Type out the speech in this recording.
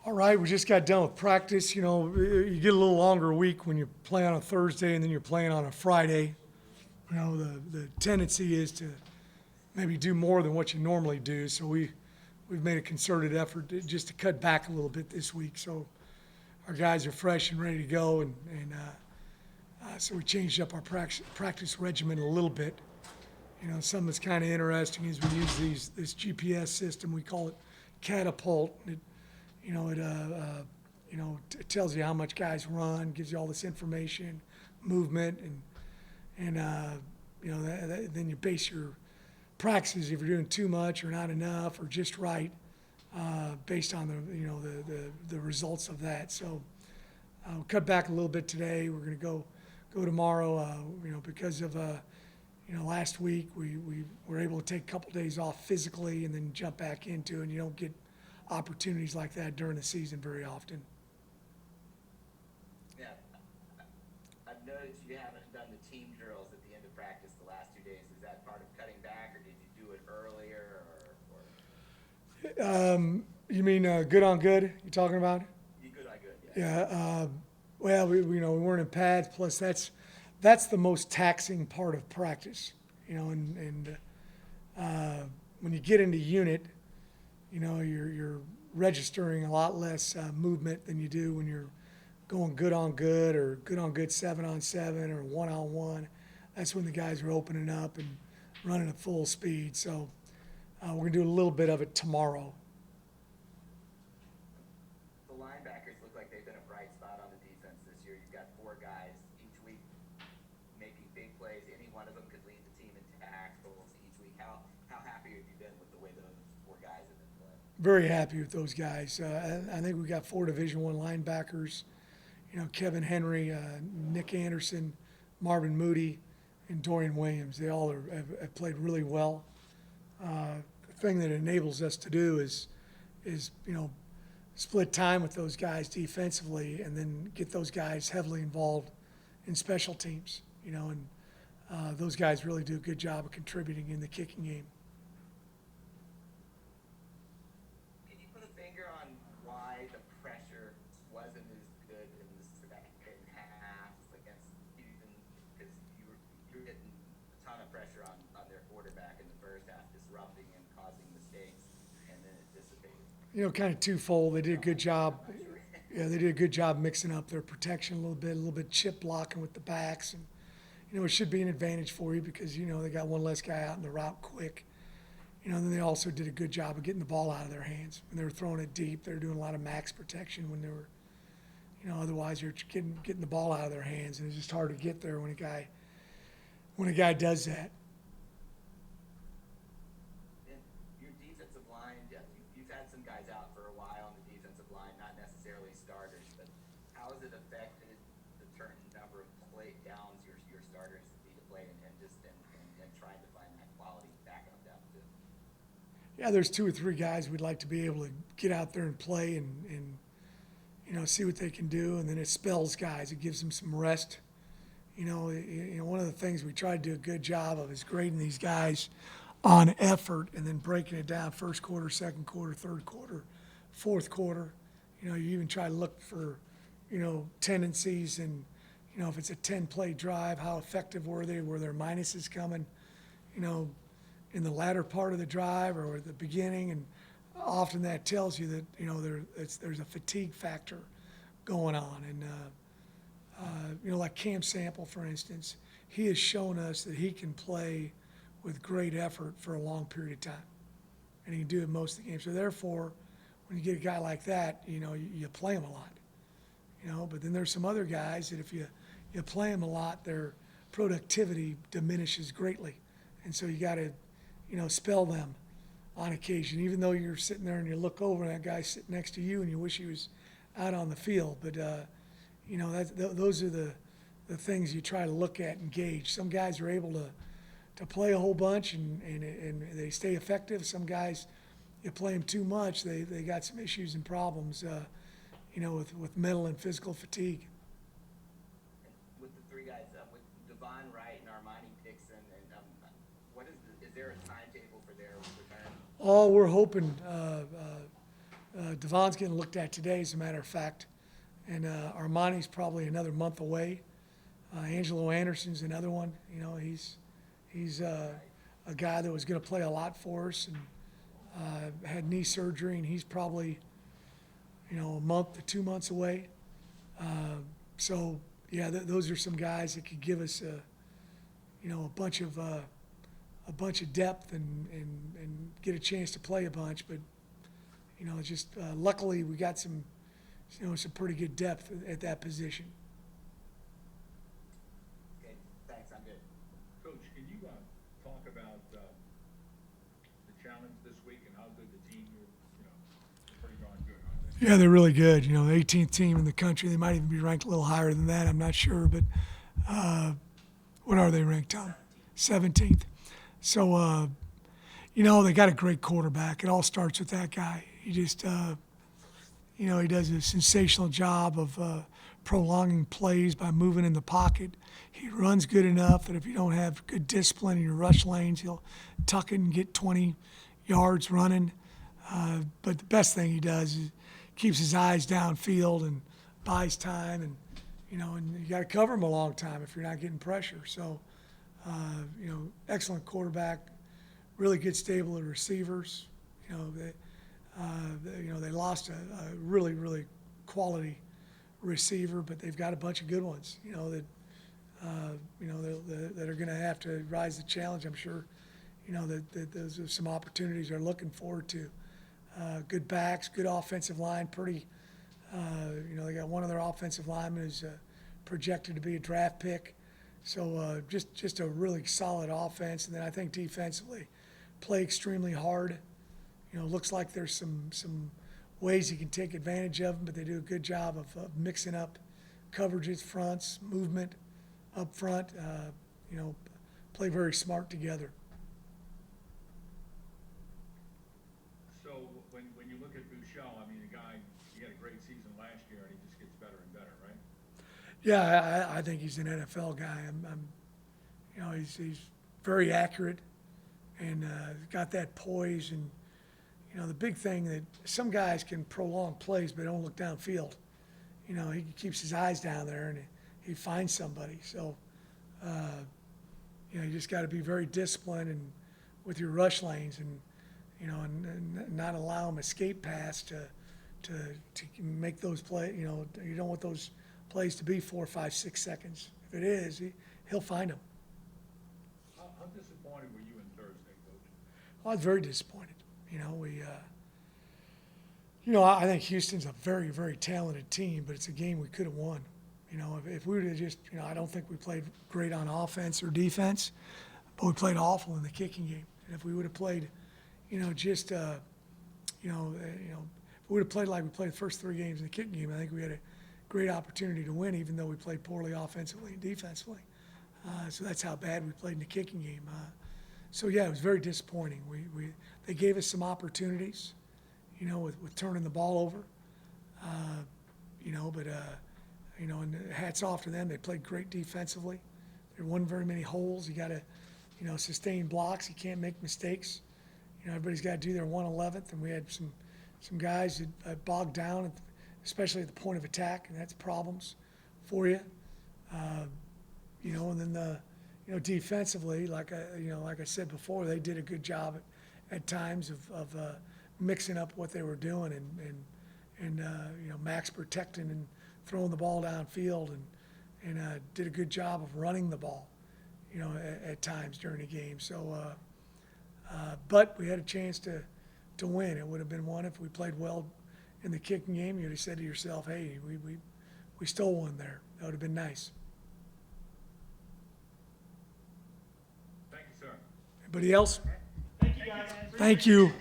All right, we just got done with practice. You know, you get a little longer week when you play on a Thursday and then you're playing on a Friday. You know, the tendency is to maybe do more than what you normally do. So we've made a concerted effort just to cut back a little bit this week. So our guys are fresh and ready to go, and so we changed up our practice regimen a little bit. You know, something that's kind of interesting is we use this GPS system. We call it Catapult. It tells you how much guys run, gives you all this information, movement, then you base your practices if you're doing too much or not enough or just right, based on the results of that. So we'll cut back a little bit today. We're going to go tomorrow. Because of last week we were able to take a couple days off physically and then jump back into it, and you don't get opportunities like that during the season very often. Yeah, I've noticed you haven't done the team drills at the end of practice the last 2 days. Is that part of cutting back, or did you do it earlier, You mean good on good? You talking about? You good, I good, yeah. Yeah. Well, we weren't in pads. Plus, that's the most taxing part of practice. And when you get into unit, you're registering a lot less movement than you do when you're going good on good or good on good 7-on-7 or 1-on-1. That's when the guys are opening up and running at full speed. So we're going to do a little bit of it tomorrow. The linebackers look like they've been a bright spot on the defense this year. You've got 4 guys each week making big plays. Any one of them could lead the team in tackles each week. How happy have you been with the way those 4 guys have been playing? Very happy with those guys. I think we got 4 Division I linebackers. Kevin Henry, Nick Anderson, Marvin Moody, and Dorian Williams. They all have played really well. The thing that enables us to do is split time with those guys defensively, and then get those guys heavily involved in special teams. And those guys really do a good job of contributing in the kicking game. Can you put a finger on why the pressure wasn't as good in the second half against Houston? Because you were getting a ton of pressure on their quarterback in the first half, disrupting and causing mistakes, and then it dissipated. Kind of twofold. They did a good job. Yeah, they did a good job mixing up their protection a little bit chip blocking with the backs, and it should be an advantage for you because they got one less guy out in the route quick. And then they also did a good job of getting the ball out of their hands when they were throwing it deep. They were doing a lot of max protection when they were, otherwise you're getting the ball out of their hands, and it's just hard to get there when a guy does that. Your defensive line, you've had some guys out for a while on the defensive line, not necessarily starters, but how has it affected the number of play downs your starters need to play and trying to find that quality backup down too? Yeah, there's 2 or 3 guys we'd like to be able to get out there and play and see what they can do, and then it spells guys. It gives them some rest. One of the things we try to do a good job of is grading these guys on effort and then breaking it down first quarter, second quarter, third quarter, fourth quarter. You even try to look for, tendencies and, if it's a 10-play drive, how effective were they? Were there minuses coming, in the latter part of the drive or at the beginning? And often that tells you that, there's a fatigue factor going on. And, like Cam Sample, for instance, he has shown us that he can play with great effort for a long period of time. And he can do it most of the game. So therefore, when you get a guy like that, you play him a lot. But then there's some other guys that if you play them a lot, their productivity diminishes greatly. And so you got to, spell them on occasion, even though you're sitting there and you look over and that guy's sitting next to you and you wish he was out on the field. But, those are the things you try to look at and gauge. Some guys are able to play a whole bunch and they stay effective. Some guys, you play them too much, they got some issues and problems, with mental and physical fatigue. With the 3 guys, with Devon Wright and Armani Dixon, and is there a timetable for their return? Oh, we're hoping, Devon's getting looked at today, as a matter of fact. And, Armani's probably another month away. Angelo Anderson's another one. You know, he's a guy that was gonna play a lot for us and, had knee surgery, and he's probably, you know, a month to 2 months away. So, yeah, those are some guys that could give us, you know, a bunch of depth and get a chance to play a bunch. But, you know, just luckily we got some, you know, some pretty good depth at that position. Okay, thanks, I'm good. Coach, can you talk about the challenge this week and how good the team is? You know, they're pretty darn good, aren't they? Yeah, they're really good. You know, the 18th team in the country. They might even be ranked a little higher than that. I'm not sure, but what are they ranked, Tom? 17th. So, you know, they got a great quarterback. It all starts with that guy. He just, you know, he does a sensational job of prolonging plays by moving in the pocket. He runs good enough that if you don't have good discipline in your rush lanes, he'll tuck it and get 20 yards running. But the best thing he does is keeps his eyes downfield and buys time, and you know, and you got to cover him a long time if you're not getting pressure. So, you know, excellent quarterback, really good stable of receivers. You know, they lost a really quality receiver, but they've got a bunch of good ones. You know that that are going to have to rise the challenge. I'm sure. You know that those are some opportunities they're looking forward to. Good backs, good offensive line. Pretty. You know, they got one of their offensive linemen who's projected to be a draft pick. So just a really solid offense, and then I think defensively, play extremely hard. You know, looks like there's some ways you can take advantage of them, but they do a good job of mixing up coverages, fronts, movement up front. You know, play very smart together. So when you look at Bouchel, I mean, the guy, he had a great season last year, and he just gets better and better, right? Yeah, I think he's an NFL guy. You know, he's very accurate and got that poise. And you know, the big thing that some guys can prolong plays but don't look downfield. You know, he keeps his eyes down there and he finds somebody. So, you know, you just got to be very disciplined and with your rush lanes, and you know, and not allow him escape pass to make those plays. You know, you don't want those plays to be 4, 5, 6 seconds. If it is, he'll find them. How disappointed were you in Thursday, Coach? I was very disappointed. You know, you know, I think Houston's a very talented team, but it's a game we could have won. You know, if we would have just, you know, I don't think we played great on offense or defense, but we played awful in the kicking game. And if we would have played, you know, just, if we would have played like we played the first 3 games in the kicking game, I think we had a great opportunity to win, even though we played poorly offensively and defensively. So that's how bad we played in the kicking game. So yeah, it was very disappointing. They gave us some opportunities, you know, with turning the ball over, you know, but you know, and hats off to them. They played great defensively. There weren't very many holes. You got to, you know, sustain blocks. You can't make mistakes. You know, everybody's got to do their 1/11th, and we had some guys that bogged down, especially at the point of attack, and that's problems for you. You know, and then you know, defensively, like I said before, they did a good job at times of mixing up what they were doing and you know, max protecting and throwing the ball downfield and did a good job of running the ball, you know, at times during the game. So, but we had a chance to win. It would have been one if we played well in the kicking game. You'd have said to yourself, "Hey, we stole one there." That would have been nice. Thank you, sir. Anybody else? Thank you, guys. Thank you.